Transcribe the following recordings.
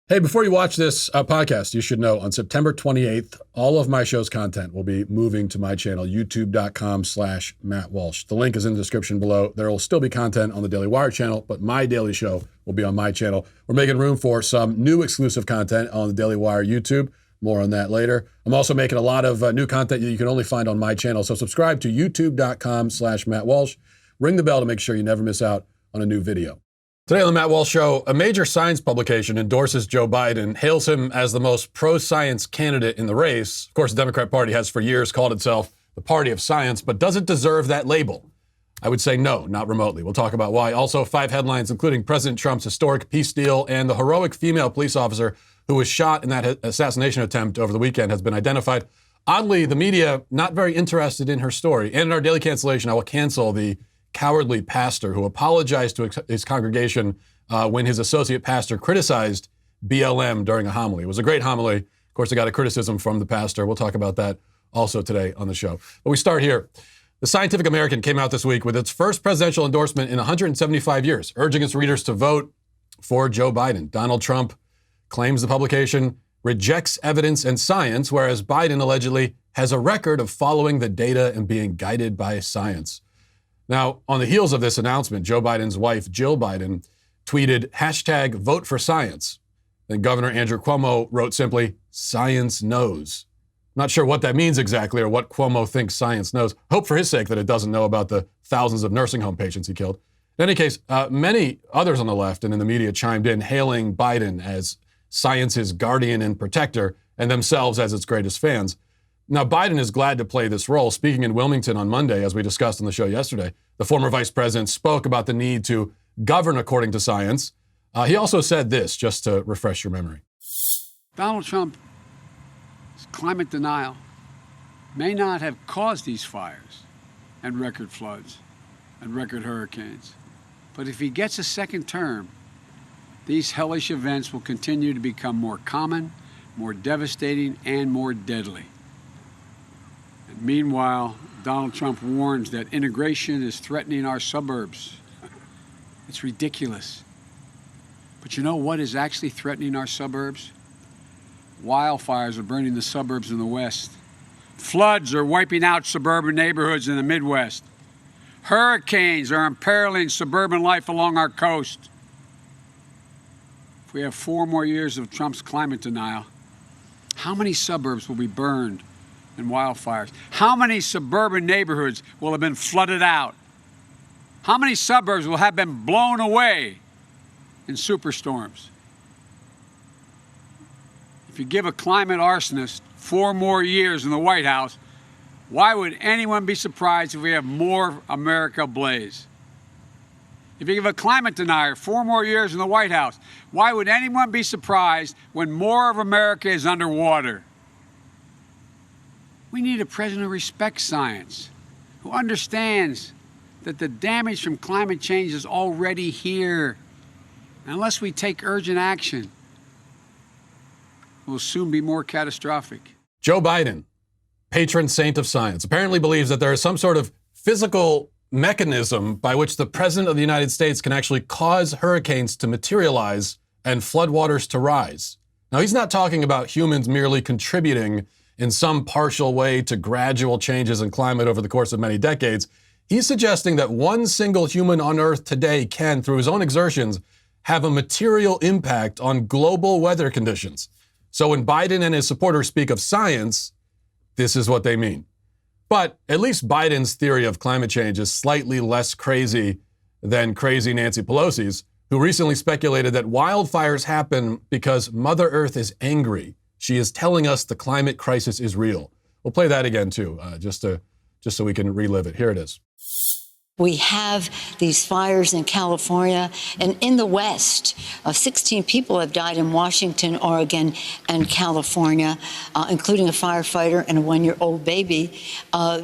Hey, before you watch this podcast, you should know on September 28th, all of my show's content will be moving to my channel, youtube.com/Matt Walsh. The link is in the description below. There will still be content on the Daily Wire channel, but my daily show will be on my channel. We're making room for some new exclusive content on the Daily Wire YouTube. More on that later. I'm also making a lot of new content that you can only find on my channel. So subscribe to youtube.com/Matt Walsh. Ring the bell to make sure you never miss out on a new video. Today on the Matt Walsh Show, a major science publication endorses Joe Biden, hails him as the most pro-science candidate in the race. Of course, the Democrat Party has for years called itself the party of science, but does it deserve that label? I would say no, not remotely. We'll talk about why. Also, 5 headlines, including President Trump's historic peace deal and the heroic female police officer who was shot in that assassination attempt over the weekend has been identified. Oddly, the media not very interested in her story. And in our daily cancellation, I will cancel the cowardly pastor who apologized to his congregation when his associate pastor criticized BLM during a homily. It was a great homily. Of course, it got a criticism from the pastor. We'll talk about that also today on the show. But we start here. The Scientific American came out this week with its first presidential endorsement in 175 years, urging its readers to vote for Joe Biden. Donald Trump claims the publication rejects evidence and science, whereas Biden allegedly has a record of following the data and being guided by science. Now, on the heels of this announcement, Joe Biden's wife, Jill Biden, tweeted #VoteForScience. Then Governor Andrew Cuomo wrote simply, "Science knows." Not sure what that means exactly or what Cuomo thinks science knows. Hope for his sake that it doesn't know about the thousands of nursing home patients he killed. In any case, many others on the left and in the media chimed in, hailing Biden as science's guardian and protector and themselves as its greatest fans. Now, Biden is glad to play this role. Speaking in Wilmington on Monday, as we discussed on the show yesterday, the former vice president spoke about the need to govern according to science. He also said this, just to refresh your memory. Donald Trump's climate denial may not have caused these fires and record floods and record hurricanes, but if he gets a second term, these hellish events will continue to become more common, more devastating, and more deadly. Meanwhile, Donald Trump warns that integration is threatening our suburbs. It's ridiculous. But you know what is actually threatening our suburbs? Wildfires are burning the suburbs in the West. Floods are wiping out suburban neighborhoods in the Midwest. Hurricanes are imperiling suburban life along our coast. If we have 4 more years of Trump's climate denial, how many suburbs will be burned in wildfires? How many suburban neighborhoods will have been flooded out? How many suburbs will have been blown away in superstorms? If you give a climate arsonist 4 more years in the White House, why would anyone be surprised if we have more America ablaze? If you give a climate denier 4 more years in the White House, why would anyone be surprised when more of America is underwater? We need a president who respects science, who understands that the damage from climate change is already here. Unless we take urgent action, it will soon be more catastrophic. Joe Biden, patron saint of science, apparently believes that there is some sort of physical mechanism by which the president of the United States can actually cause hurricanes to materialize and floodwaters to rise. Now, he's not talking about humans merely contributing in some partial way to gradual changes in climate over the course of many decades. He's suggesting that one single human on Earth today can, through his own exertions, have a material impact on global weather conditions. So when Biden and his supporters speak of science, this is what they mean. But at least Biden's theory of climate change is slightly less crazy than crazy Nancy Pelosi's, who recently speculated that wildfires happen because Mother Earth is angry. She is telling us the climate crisis is real. We'll play that again, too, just so we can relive it. Here it is. We have these fires in California and in the West. 16 people have died in Washington, Oregon, and California, including a firefighter and a 1-year-old baby. Our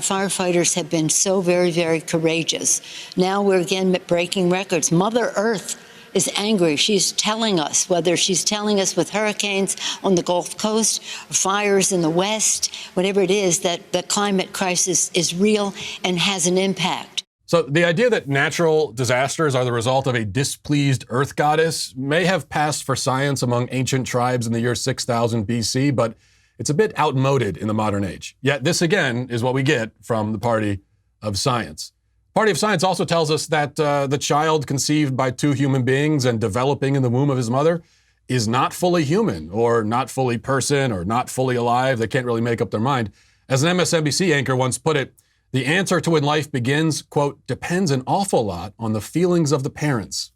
firefighters have been so very, very courageous. Now we're again breaking records. Mother Earth is angry. She's telling us, whether she's telling us with hurricanes on the Gulf Coast, fires in the West, whatever it is, that the climate crisis is real and has an impact. So the idea that natural disasters are the result of a displeased earth goddess may have passed for science among ancient tribes in the year 6000 BC, but it's a bit outmoded in the modern age. Yet this, again, is what we get from the party of science. Party of science also tells us that the child conceived by two human beings and developing in the womb of his mother is not fully human or not fully person or not fully alive. They can't really make up their mind. As an MSNBC anchor once put it, the answer to when life begins, quote, depends an awful lot on the feelings of the parents.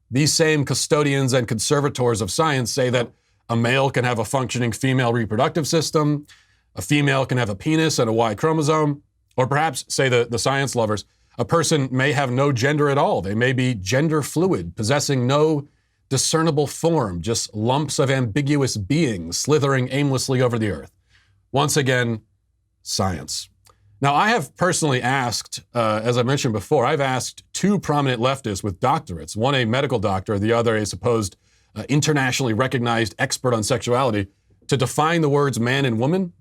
These same custodians and conservators of science say that a male can have a functioning female reproductive system, a female can have a penis and a Y chromosome, or perhaps, say the science lovers, a person may have no gender at all. They may be gender fluid, possessing no discernible form, just lumps of ambiguous beings slithering aimlessly over the earth. Once again, science. Now, I have personally asked, as I mentioned before, I've asked two prominent leftists with doctorates, one a medical doctor, the other a supposed internationally recognized expert on sexuality, to define the words man and woman,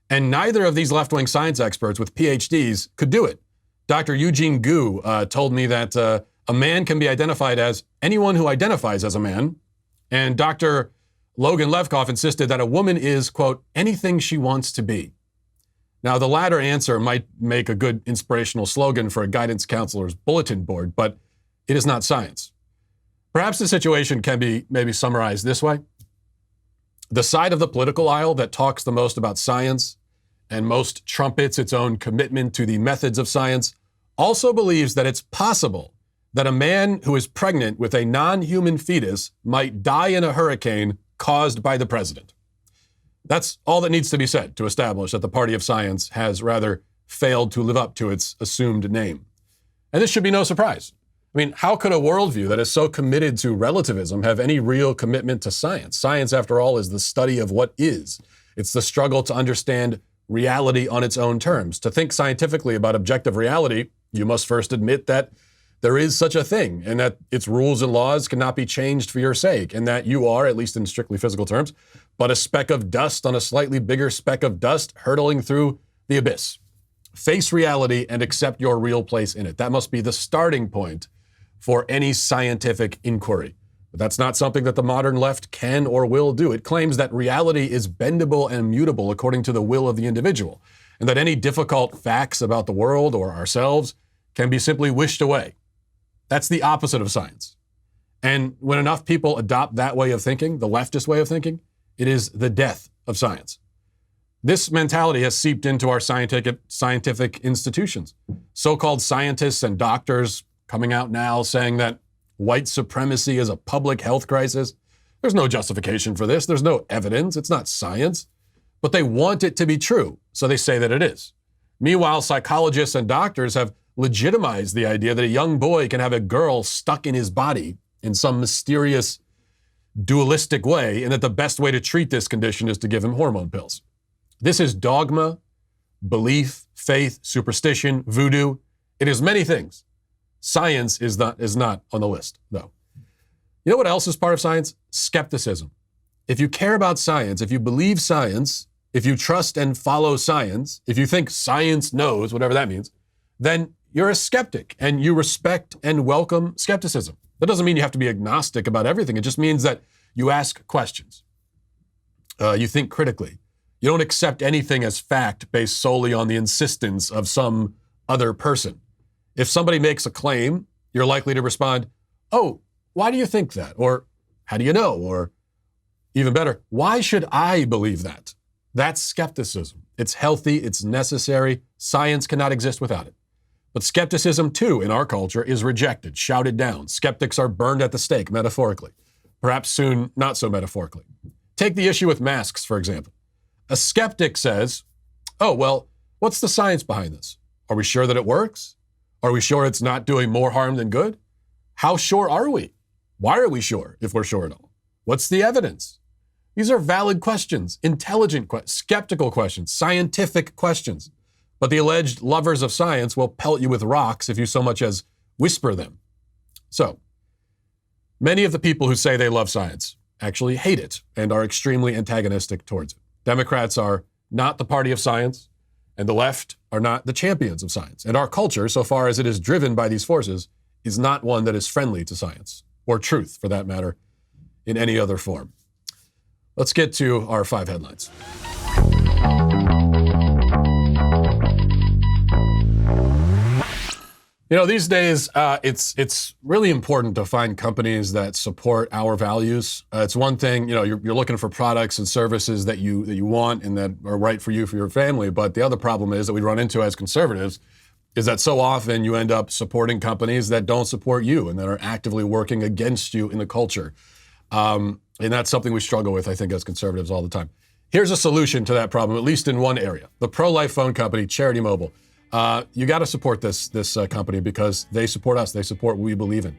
and neither of these left-wing science experts with PhDs could do it. Dr. Eugene Gu told me that a man can be identified as anyone who identifies as a man, and Dr. Logan Levkoff insisted that a woman is, quote, anything she wants to be. Now, the latter answer might make a good inspirational slogan for a guidance counselor's bulletin board, but it is not science. Perhaps the situation can be maybe summarized this way. The side of the political aisle that talks the most about science and most trumpets its own commitment to the methods of science also believes that it's possible that a man who is pregnant with a non-human fetus might die in a hurricane caused by the president. That's all that needs to be said to establish that the party of science has rather failed to live up to its assumed name. And this should be no surprise. I mean, how could a worldview that is so committed to relativism have any real commitment to science? Science, after all, is the study of what is. It's the struggle to understand reality on its own terms. To think scientifically about objective reality, you must first admit that there is such a thing and that its rules and laws cannot be changed for your sake, and that you are, at least in strictly physical terms, but a speck of dust on a slightly bigger speck of dust hurtling through the abyss. Face reality and accept your real place in it. That must be the starting point for any scientific inquiry. But that's not something that the modern left can or will do. It claims that reality is bendable and mutable according to the will of the individual, and that any difficult facts about the world or ourselves can be simply wished away. That's the opposite of science. And when enough people adopt that way of thinking, the leftist way of thinking, it is the death of science. This mentality has seeped into our scientific institutions. So-called scientists and doctors coming out now saying that white supremacy is a public health crisis. There's no justification for this. There's no evidence. It's not science. But they want it to be true, so they say that it is. Meanwhile, psychologists and doctors have legitimized the idea that a young boy can have a girl stuck in his body in some mysterious dualistic way, and that the best way to treat this condition is to give him hormone pills. This is dogma, belief, faith, superstition, voodoo. It is many things. Science is not on the list, though. You know what else is part of science? Skepticism. If you care about science, if you believe science, if you trust and follow science, if you think science knows, whatever that means, then you're a skeptic and you respect and welcome skepticism. That doesn't mean you have to be agnostic about everything. It just means that you ask questions. You think critically. You don't accept anything as fact based solely on the insistence of some other person. If somebody makes a claim, you're likely to respond, oh, why do you think that? Or how do you know? Or even better, why should I believe that? That's skepticism. It's healthy. It's necessary. Science cannot exist without it. But skepticism, too, in our culture is rejected, shouted down. Skeptics are burned at the stake, metaphorically. Perhaps soon, not so metaphorically. Take the issue with masks, for example. A skeptic says, oh, well, what's the science behind this? Are we sure that it works? Are we sure it's not doing more harm than good? How sure are we? Why are we sure, if we're sure at all? What's the evidence? These are valid questions, intelligent questions, skeptical questions, scientific questions. But the alleged lovers of science will pelt you with rocks if you so much as whisper them. So, many of the people who say they love science actually hate it and are extremely antagonistic towards it. Democrats are not the party of science, And the left are not the champions of science. And our culture, so far as it is driven by these forces, is not one that is friendly to science, or truth, for that matter, in any other form. Let's get to our 5 headlines. You know, these days, it's really important to find companies that support our values. It's one thing, you know, you're looking for products and services that you want and that are right for you, for your family. But the other problem is that we run into as conservatives is that so often you end up supporting companies that don't support you and that are actively working against you in the culture. And that's something we struggle with, I think, as conservatives all the time. Here's a solution to that problem, at least in one area. The pro-life phone company, Charity Mobile. You got to support this company because they support us. They support what we believe in.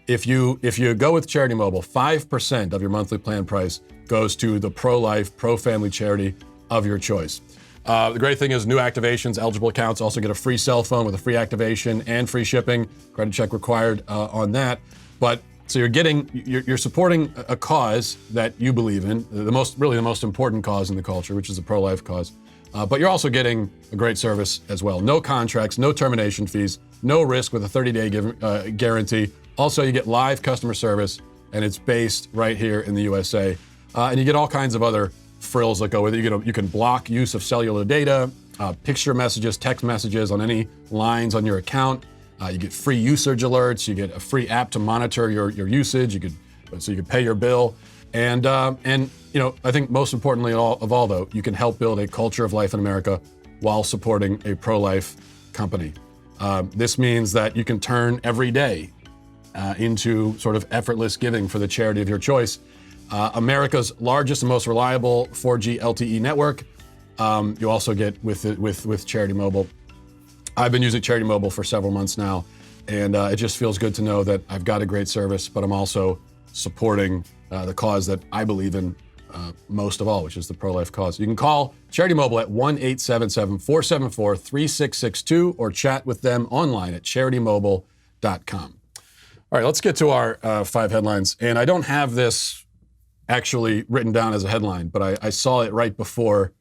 If you go with Charity Mobile, 5% of your monthly plan price goes to the pro-life, pro-family charity of your choice. The great thing is new activations, eligible accounts also get a free cell phone with a free activation and free shipping. Credit check required on that. But so you're supporting a cause that you believe in, the most important cause in the culture, which is the pro-life cause. But you're also getting a great service as well. No contracts, no termination fees, no risk with a 30-day guarantee. Also, you get live customer service, and it's based right here in the USA. And you get all kinds of other frills that go with it. You can block use of cellular data, picture messages, text messages on any lines on your account. You get free usage alerts. You get a free app to monitor your usage. So you can pay your bill. And you know, I think most importantly of all, though, you can help build a culture of life in America while supporting a pro-life company. This means that you can turn every day into sort of effortless giving for the charity of your choice. America's largest and most reliable 4G LTE network. You also get with Charity Mobile. I've been using Charity Mobile for several months now, and it just feels good to know that I've got a great service, but I'm also supporting the cause that I believe in most of all, which is the pro-life cause. You can call Charity Mobile at 1-877-474-3662 or chat with them online at CharityMobile.com. All right, let's get to our 5 headlines. And I don't have this actually written down as a headline, but I saw it right before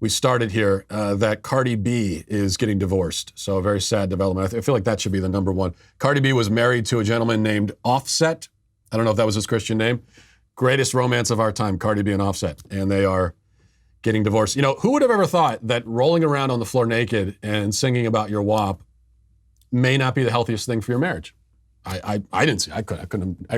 we started here, that Cardi B is getting divorced. So a very sad development. I feel like that should be the number one. Cardi B was married to a gentleman named Offset. I don't know if that was his Christian name. Greatest romance of our time, Cardi B and Offset. And they are getting divorced. You know, who would have ever thought that rolling around on the floor naked and singing about your WAP may not be the healthiest thing for your marriage? I didn't see. I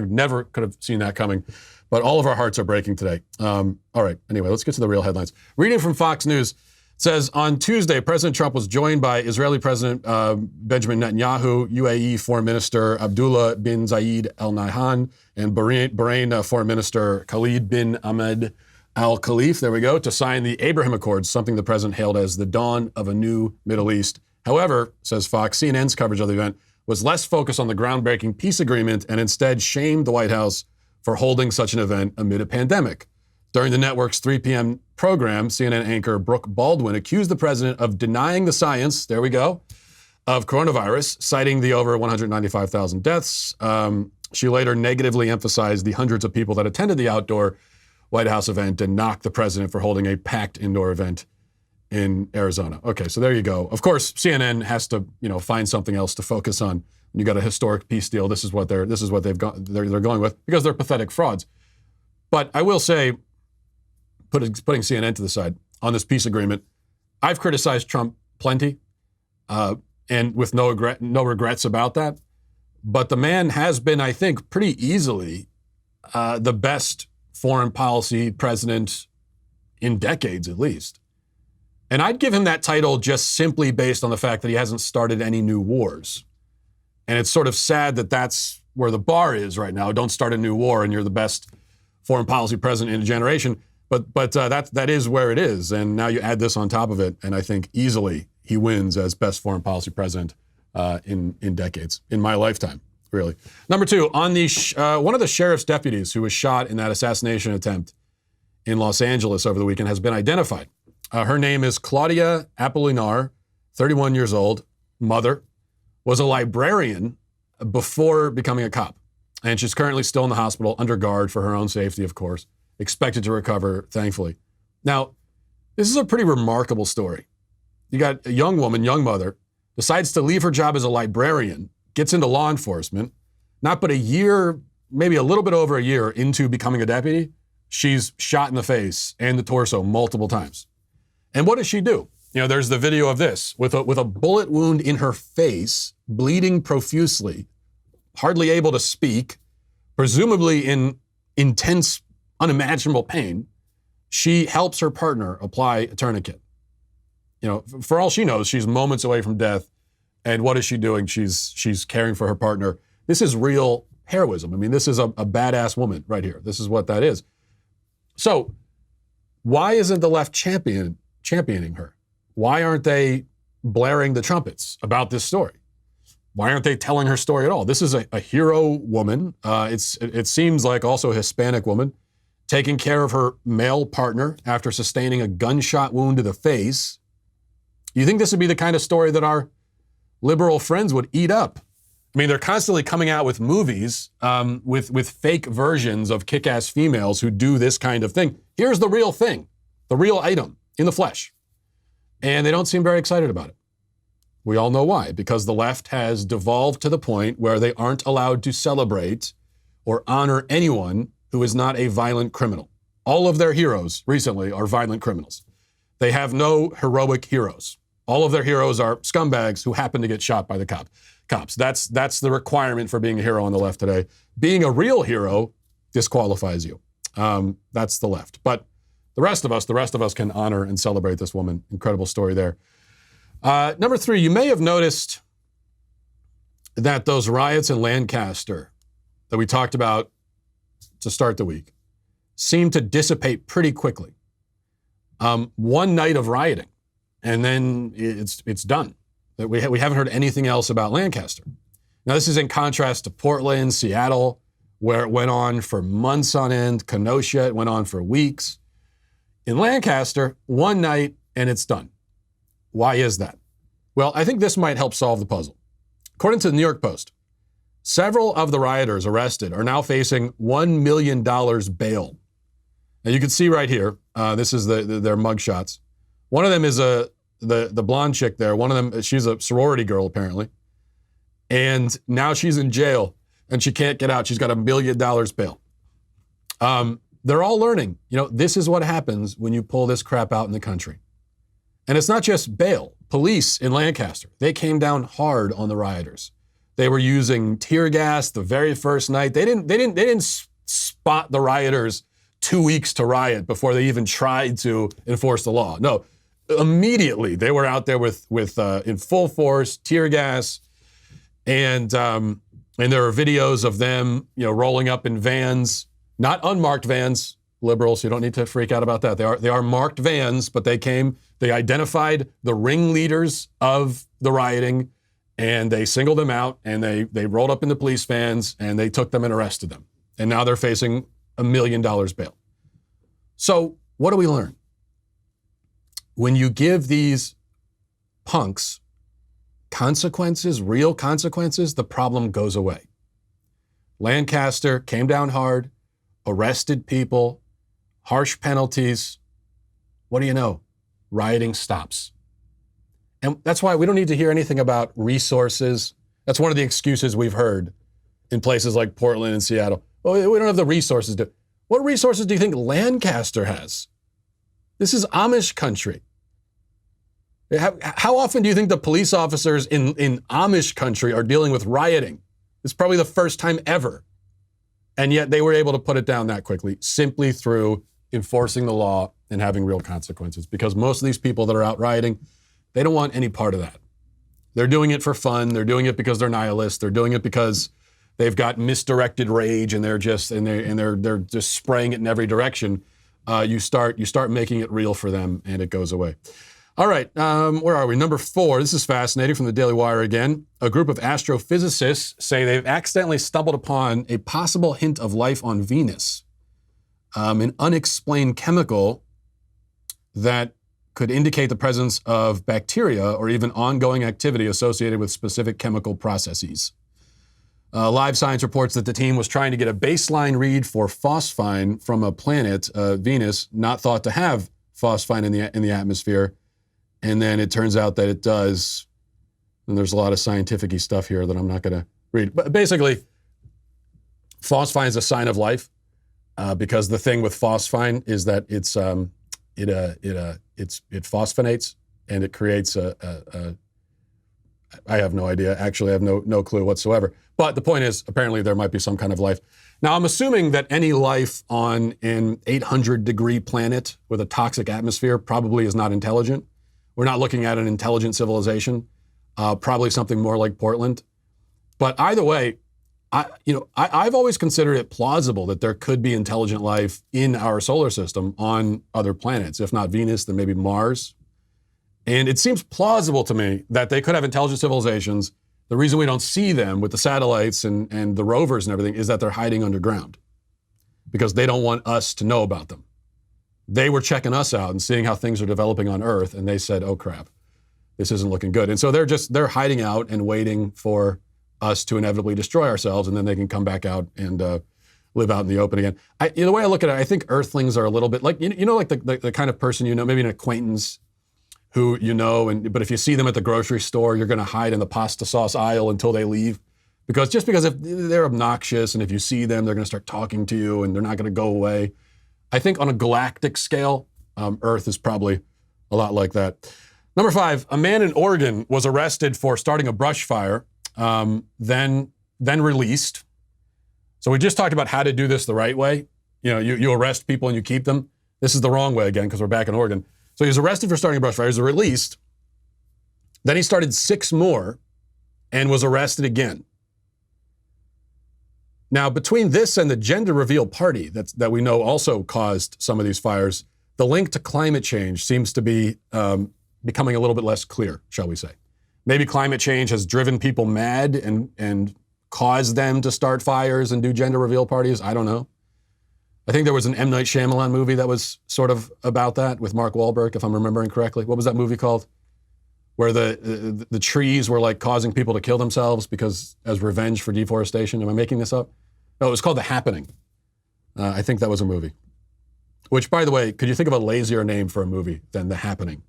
never could have seen that coming. But all of our hearts are breaking today. All right. Anyway, let's get to the real headlines. Reading from Fox News, says on Tuesday, President Trump was joined by Israeli President Benjamin Netanyahu, UAE Foreign Minister Abdullah bin Zayed Al Nahyan, and Bahrain Foreign Minister Khalid bin Ahmed Al Khalif, there we go, to sign the Abraham Accords, something the president hailed as the dawn of a new Middle East. However, says Fox, CNN's coverage of the event was less focused on the groundbreaking peace agreement and instead shamed the White House for holding such an event amid a pandemic. During the network's 3 p.m. program, CNN anchor Brooke Baldwin accused the president of denying the science, there we go, of coronavirus, citing the over 195,000 deaths. She later negatively emphasized the hundreds of people that attended the outdoor White House event and knocked the president for holding a packed indoor event in Arizona. Okay, so there you go. Of course, CNN has to, find something else to focus on. You got a thoric peace deal. This is what they're going with because they're pathetic frauds. But I will say, putting CNN to the side on this peace agreement, I've criticized Trump plenty, and with no regrets about that. But the man has been, I think, pretty easily the best foreign policy president in decades, at least. And I'd give him that title just simply based on the fact that he hasn't started any new wars. And it's sort of sad that that's where the bar is right now. Don't start a new war and you're the best foreign policy president in a generation. But that is where it is. And now you add this on top of it, and I think easily he wins as best foreign policy president in decades, in my lifetime, really. Number 2, on the one of the sheriff's deputies who was shot in that assassination attempt in Los Angeles over the weekend has been identified. Her name is Claudia Apolinar, 31 years old, mother, was a librarian before becoming a cop. And she's currently still in the hospital under guard for her own safety, of course, expected to recover, thankfully. Now, this is a pretty remarkable story. You got a young woman, young mother, decides to leave her job as a librarian, gets into law enforcement, not but a year, maybe a little bit over a year into becoming a deputy, she's shot in the face and the torso multiple times. And what does she do? You know, there's the video of this with a bullet wound in her face, bleeding profusely, hardly able to speak, presumably in intense, unimaginable pain. She helps her partner apply a tourniquet. You know, for all she knows, she's moments away from death. And what is she doing? She's caring for her partner. This is real heroism. I mean, this is a badass woman right here. This is what that is. So why isn't the left championing her? Why aren't they blaring the trumpets about this story? Why aren't they telling her story at all? This is a hero woman. It seems like also a Hispanic woman taking care of her male partner after sustaining a gunshot wound to the face. You think this would be the kind of story that our liberal friends would eat up? I mean, they're constantly coming out with movies with fake versions of kick-ass females who do this kind of thing. Here's the real thing, the real item in the flesh. And they don't seem very excited about it. We all know why, because the left has devolved to the point where they aren't allowed to celebrate or honor anyone who is not a violent criminal. All of their heroes recently are violent criminals. They have no heroic heroes. All of their heroes are scumbags who happen to get shot by the cops. That's the requirement for being a hero on the left today. Being a real hero disqualifies you. That's the left. But the rest of us can honor and celebrate this woman. Incredible story there. Number 3, you may have noticed that those riots in Lancaster that we talked about to start the week seem to dissipate pretty quickly. One night of rioting, and then it's done. We haven't heard anything else about Lancaster. Now, this is in contrast to Portland, Seattle, where it went on for months on end. Kenosha, it went on for weeks. In Lancaster, one night, and it's done. Why is that? Well, I think this might help solve the puzzle. According to the New York Post, several of the rioters arrested are now facing $1 million bail. Now, you can see right here, this is their mugshots. One of them is the blonde chick there. One of them, she's a sorority girl, apparently. And now she's in jail, and she can't get out. She's got $1 million bail. They're all learning. You know, this is what happens when you pull this crap out in the country. And it's not just bail. Police in Lancaster, they came down hard on the rioters. They were using tear gas the very first night. They didn't spot the rioters 2 weeks to riot before they even tried to enforce the law. No, immediately they were out there with in full force tear gas, and there are videos of them, you know, rolling up in vans. Not unmarked vans, liberals, you don't need to freak out about that. They are marked vans, but they identified the ringleaders of the rioting, and they singled them out, and they rolled up in the police vans, and they took them and arrested them. And now they're facing $1 million bail. So what do we learn? When you give these punks consequences, real consequences, the problem goes away. Lancaster came down hard, arrested people, harsh penalties. What do you know? Rioting stops. And that's why we don't need to hear anything about resources. That's one of the excuses we've heard in places like Portland and Seattle. Oh, we don't have the resources to. What resources do you think Lancaster has? This is Amish country. How often do you think the police officers in Amish country are dealing with rioting? It's probably the first time ever. And yet they were able to put it down that quickly, simply through enforcing the law and having real consequences. Because most of these people that are out rioting, they don't want any part of that. They're doing it for fun. They're doing it because they're nihilists. They're doing it because they've got misdirected rage, and they're just spraying it in every direction. You start making it real for them, and it goes away. All right, where are we? Number 4. This is fascinating from the Daily Wire again. A group of astrophysicists say they've accidentally stumbled upon a possible hint of life on Venus, an unexplained chemical that could indicate the presence of bacteria or even ongoing activity associated with specific chemical processes. Live Science reports that the team was trying to get a baseline read for phosphine from a planet, Venus, not thought to have phosphine in the atmosphere. And then it turns out that it does. And there's a lot of scientific-y stuff here that I'm not going to read. But basically, phosphine is a sign of life because the thing with phosphine is that it phosphonates and it creates I have no idea. Actually, I have no clue whatsoever. But the point is, apparently there might be some kind of life. Now, I'm assuming that any life on an 800-degree planet with a toxic atmosphere probably is not intelligent. We're not looking at an intelligent civilization, probably something more like Portland. But either way, I've always considered it plausible that there could be intelligent life in our solar system on other planets. If not Venus, then maybe Mars. And it seems plausible to me that they could have intelligent civilizations. The reason we don't see them with the satellites and the rovers and everything is that they're hiding underground because they don't want us to know about them. They were checking us out and seeing how things are developing on Earth, and they said, oh crap, this isn't looking good. And so they're hiding out and waiting for us to inevitably destroy ourselves, and then they can come back out and live out in the open again. The way I look at it, I think Earthlings are a little bit like, like the kind of person maybe an acquaintance who but if you see them at the grocery store, you're going to hide in the pasta sauce aisle until they leave. Because if they're obnoxious, and if you see them, they're going to start talking to you, and they're not going to go away. I think on a galactic scale, Earth is probably a lot like that. Number 5, a man in Oregon was arrested for starting a brush fire, then released. So we just talked about how to do this the right way. You arrest people and you keep them. This is the wrong way again because we're back in Oregon. So he was arrested for starting a brush fire. He was released. Then he started 6 more and was arrested again. Now, between this and the gender reveal party that we know also caused some of these fires, the link to climate change seems to be becoming a little bit less clear, shall we say. Maybe climate change has driven people mad and caused them to start fires and do gender reveal parties. I don't know. I think there was an M. Night Shyamalan movie that was sort of about that with Mark Wahlberg, if I'm remembering correctly. What was that movie called? Where the trees were like causing people to kill themselves because as revenge for deforestation. Am I making this up? No, it was called The Happening. I think that was a movie. Which, by the way, could you think of a lazier name for a movie than The Happening?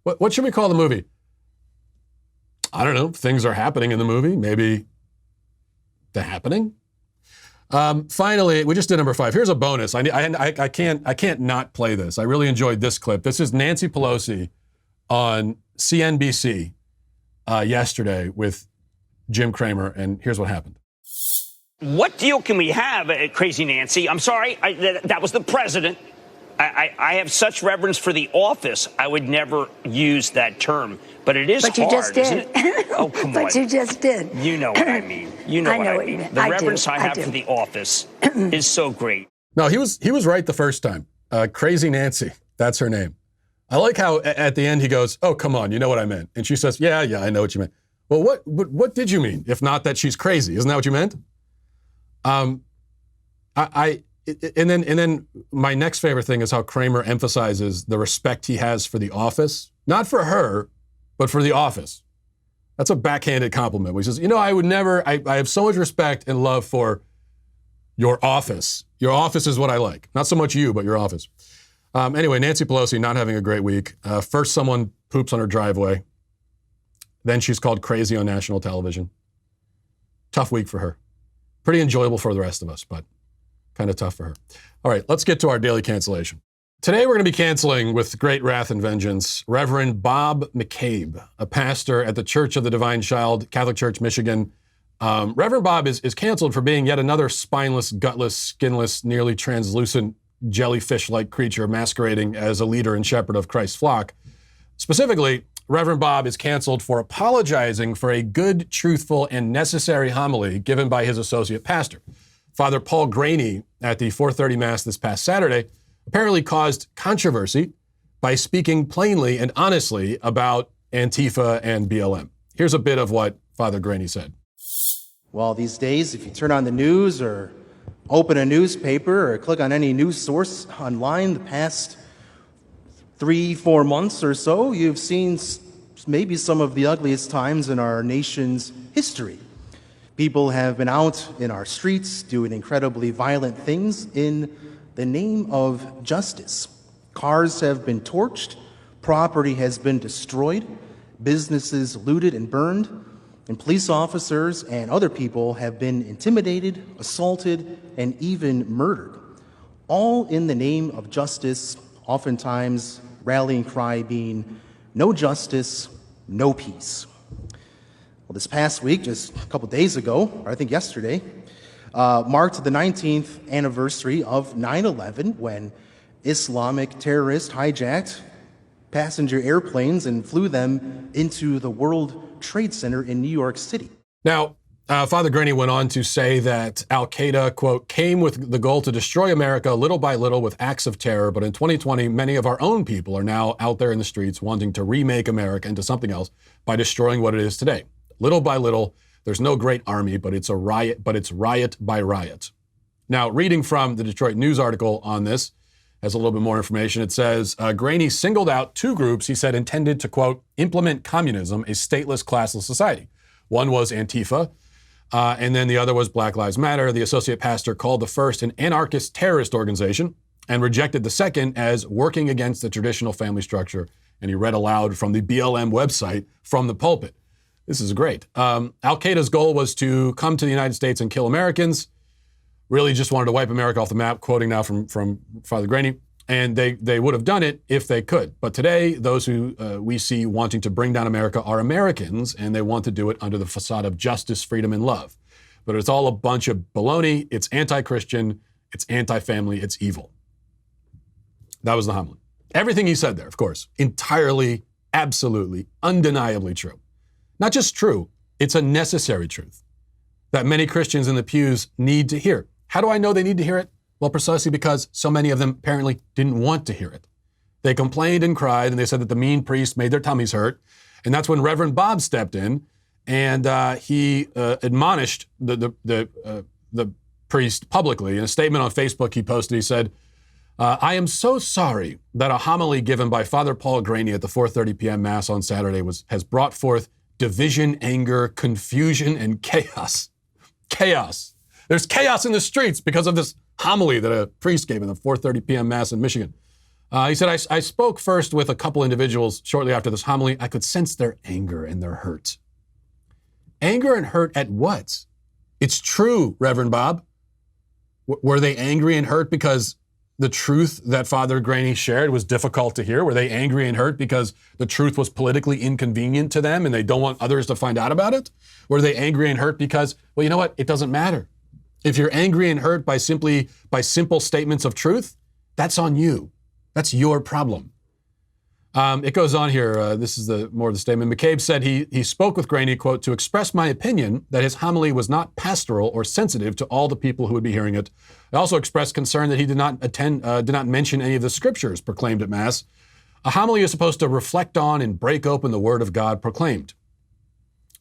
What should we call the movie? I don't know. Things are happening in the movie. Maybe The Happening? Finally, we just did number 5. Here's a bonus. I can't not play this. I really enjoyed this clip. This is Nancy Pelosi on CNBC yesterday with Jim Cramer, and here's what happened. What deal can we have, Crazy Nancy? I'm sorry, that was the president. I have such reverence for the office, I would never use that term. But it is hard, you just did. Isn't it? Oh, come on. But you just did. You know what I mean. You know what I mean. The reverence I have for the office is so great. No, he was right the first time. Crazy Nancy, that's her name. I like how at the end he goes, oh, come on, you know what I meant. And she says, yeah, I know what you meant. Well, what did you mean? If not that she's crazy, isn't that what you meant? And then my next favorite thing is how Cramer emphasizes the respect he has for the office, not for her, but for the office. That's a backhanded compliment. He says, I would never, I have so much respect and love for your office. Your office is what I like. Not so much you, but your office. Anyway, Nancy Pelosi not having a great week. First someone poops on her driveway. Then she's called crazy on national television. Tough week for her. Pretty enjoyable for the rest of us, but kind of tough for her. All right, let's get to our daily cancellation. Today we're going to be canceling with great wrath and vengeance Reverend Bob McCabe, a pastor at the Church of the Divine Child, Catholic Church, Michigan. Reverend Bob is canceled for being yet another spineless, gutless, skinless, nearly translucent, jellyfish-like creature masquerading as a leader and shepherd of Christ's flock. Specifically, Reverend Bob is canceled for apologizing for a good, truthful, and necessary homily given by his associate pastor. Father Paul Graney at the 4:30 Mass this past Saturday apparently caused controversy by speaking plainly and honestly about Antifa and BLM. Here's a bit of what Father Graney said. Well, these days, if you turn on the news or open a newspaper or click on any news source online the past 3-4 months or so, you've seen maybe some of the ugliest times in our nation's history. People have been out in our streets doing incredibly violent things in the name of justice. Cars have been torched, Property has been destroyed, businesses looted and burned, and police officers and other people have been intimidated, assaulted, and even murdered, all in the name of justice, oftentimes rallying cry being no justice, no peace. Well, this past week, just a couple days ago, or I think yesterday, marked the 19th anniversary of 9/11, when Islamic terrorists hijacked passenger airplanes and flew them into the World Trade Center in New York City. Now, Father Graney went on to say that Al-Qaeda, quote, came with the goal to destroy America little by little with acts of terror, but in 2020, many of our own people are now out there in the streets wanting to remake America into something else by destroying what it is today. Little by little, there's no great army, but it's a riot, but it's riot by riot. Now, reading from the Detroit News article on this, has a little bit more information. It says, Graney singled out two groups he said intended to, quote, implement communism, a stateless, classless society. One was Antifa, and then the other was Black Lives Matter. The associate pastor called the first an anarchist terrorist organization and rejected the second as working against the traditional family structure. And he read aloud from the BLM website from the pulpit. This is great. Al-Qaeda's goal was to come to the United States and kill Americans. Really just wanted to wipe America off the map, quoting now from Father Graney. And they would have done it if they could. But today, those who we see wanting to bring down America are Americans, and they want to do it under the facade of justice, freedom, and love. But it's all a bunch of baloney. It's anti-Christian. It's anti-family. It's evil. That was the homily. Everything he said there, of course, entirely, absolutely, undeniably true. Not just true, it's a necessary truth that many Christians in the pews need to hear. How do I know they need to hear it? Well, precisely because so many of them apparently didn't want to hear it. They complained and cried, and they said that the mean priest made their tummies hurt. And that's when Reverend Bob stepped in, and he admonished the priest publicly. In a statement on Facebook he posted, he said, I am so sorry that a homily given by Father Paul Graney at the 4:30 p.m. Mass on Saturday has brought forth division, anger, confusion, and chaos. Chaos. There's chaos in the streets because of this homily that a priest gave in the 4:30 p.m. Mass in Michigan. He said, I spoke first with a couple individuals shortly after this homily. I could sense their anger and their hurt. Anger and hurt at what? It's true, Reverend Bob. Were they angry and hurt because the truth that Father Graney shared was difficult to hear? Were they angry and hurt because the truth was politically inconvenient to them and they don't want others to find out about it? Were they angry and hurt because, well, you know what? It doesn't matter. If you're angry and hurt by simple statements of truth, that's on you. That's your problem. It goes on here. This is more of the statement. McCabe said he spoke with Graney, quote, to express my opinion that his homily was not pastoral or sensitive to all the people who would be hearing it. I also expressed concern that he did not mention any of the scriptures proclaimed at Mass. A homily is supposed to reflect on and break open the Word of God proclaimed.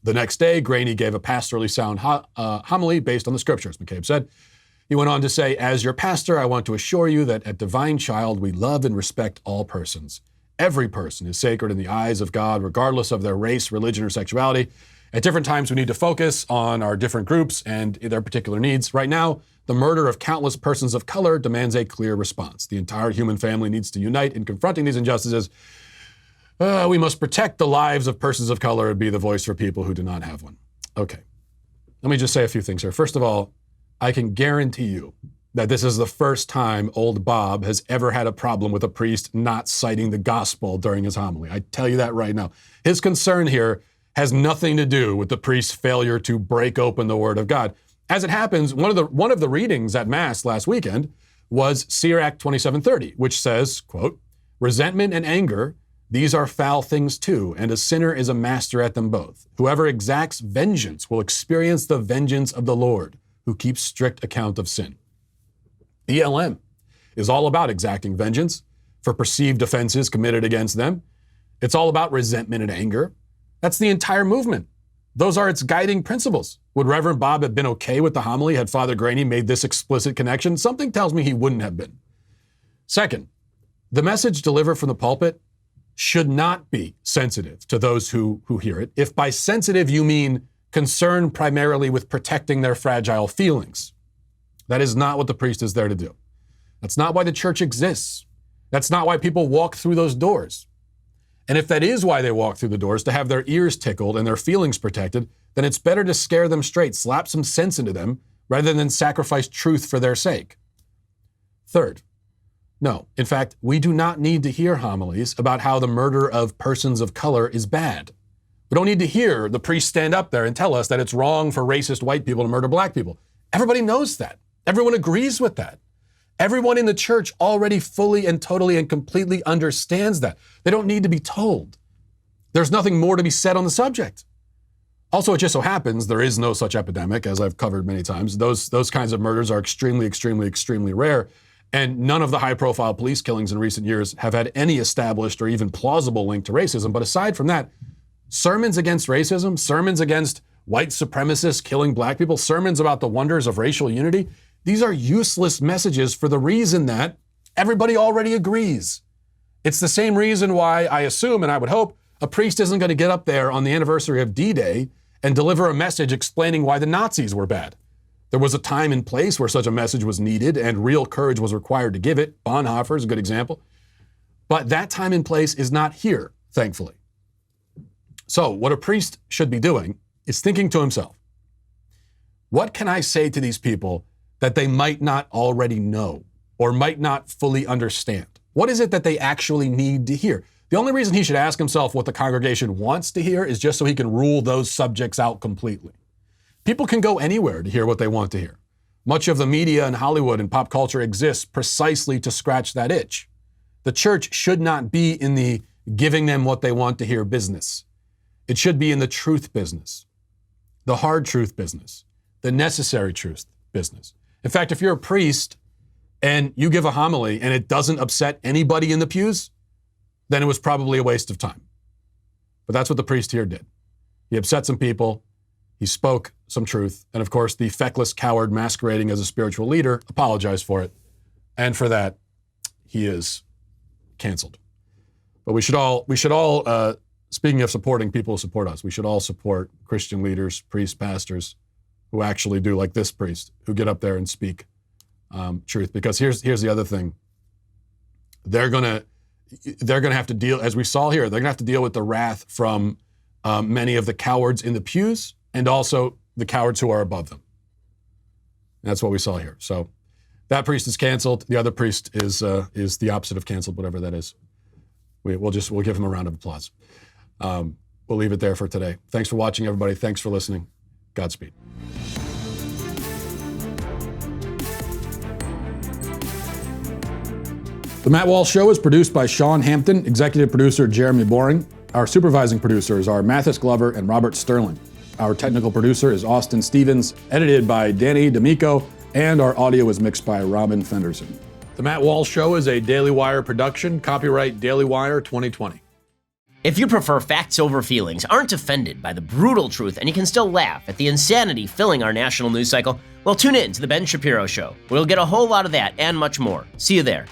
The next day, Graney gave a pastorally sound homily based on the scriptures, McCabe said. He went on to say, as your pastor, I want to assure you that at Divine Child, we love and respect all persons. Every person is sacred in the eyes of God, regardless of their race, religion, or sexuality. At different times, we need to focus on our different groups and their particular needs. Right now, the murder of countless persons of color demands a clear response. The entire human family needs to unite in confronting these injustices. We must protect the lives of persons of color and be the voice for people who do not have one. Okay, let me just say a few things here. First of all, I can guarantee you that this is the first time old Bob has ever had a problem with a priest not citing the gospel during his homily. I tell you that right now. His concern here has nothing to do with the priest's failure to break open the Word of God. As it happens, one of the readings at Mass last weekend was Sirach 27:30, which says, quote, resentment and anger, these are foul things too, and a sinner is a master at them both. Whoever exacts vengeance will experience the vengeance of the Lord, who keeps strict account of sin. BLM is all about exacting vengeance for perceived offenses committed against them. It's all about resentment and anger. That's the entire movement. Those are its guiding principles. Would Reverend Bob have been okay with the homily had Father Graney made this explicit connection? Something tells me he wouldn't have been. Second, the message delivered from the pulpit should not be sensitive to those who hear it. If by sensitive you mean concerned primarily with protecting their fragile feelings, that is not what the priest is there to do. That's not why the church exists. That's not why people walk through those doors. And if that is why they walk through the doors, to have their ears tickled and their feelings protected, then it's better to scare them straight, slap some sense into them, rather than sacrifice truth for their sake. Third, no, in fact, we do not need to hear homilies about how the murder of persons of color is bad. We don't need to hear the priest stand up there and tell us that it's wrong for racist white people to murder black people. Everybody knows that. Everyone agrees with that. Everyone in the church already fully and totally and completely understands that. They don't need to be told. There's nothing more to be said on the subject. Also, it just so happens there is no such epidemic, as I've covered many times. Those kinds of murders are extremely, extremely, extremely rare. And none of the high-profile police killings in recent years have had any established or even plausible link to racism. But aside from that, sermons against racism, sermons against white supremacists killing black people, sermons about the wonders of racial unity, these are useless messages for the reason that everybody already agrees. It's the same reason why I assume, and I would hope, a priest isn't going to get up there on the anniversary of D-Day and deliver a message explaining why the Nazis were bad. There was a time and place where such a message was needed and real courage was required to give it. Bonhoeffer is a good example. But that time and place is not here, thankfully. So what a priest should be doing is thinking to himself, what can I say to these people that they might not already know or might not fully understand? What is it that they actually need to hear? The only reason he should ask himself what the congregation wants to hear is just so he can rule those subjects out completely. People can go anywhere to hear what they want to hear. Much of the media and Hollywood and pop culture exists precisely to scratch that itch. The church should not be in the giving them what they want to hear business. It should be in the truth business, the hard truth business, the necessary truth business. In fact, if you're a priest and you give a homily and it doesn't upset anybody in the pews, then it was probably a waste of time. But that's what the priest here did. He upset some people. He spoke some truth. And of course, the feckless coward masquerading as a spiritual leader apologized for it. And for that, he is canceled. But we should all, speaking of supporting people who support us, we should all support Christian leaders, priests, pastors, who actually do, like this priest, who get up there and speak truth. Because here's the other thing. They're gonna have to deal, as we saw here, they're gonna have to deal with the wrath from many of the cowards in the pews and also the cowards who are above them. And that's what we saw here. So that priest is canceled. The other priest is the opposite of canceled, whatever that is. We'll give him a round of applause. We'll leave it there for today. Thanks for watching, everybody. Thanks for listening. Godspeed. The Matt Walsh Show is produced by Sean Hampton, executive producer Jeremy Boring. Our supervising producers are Mathis Glover and Robert Sterling. Our technical producer is Austin Stevens, edited by Danny D'Amico, and our audio is mixed by Robin Fenderson. The Matt Walsh Show is a Daily Wire production, copyright Daily Wire 2020. If you prefer facts over feelings, aren't offended by the brutal truth, and you can still laugh at the insanity filling our national news cycle, well, tune in to The Ben Shapiro Show. We'll get a whole lot of that and much more. See you there.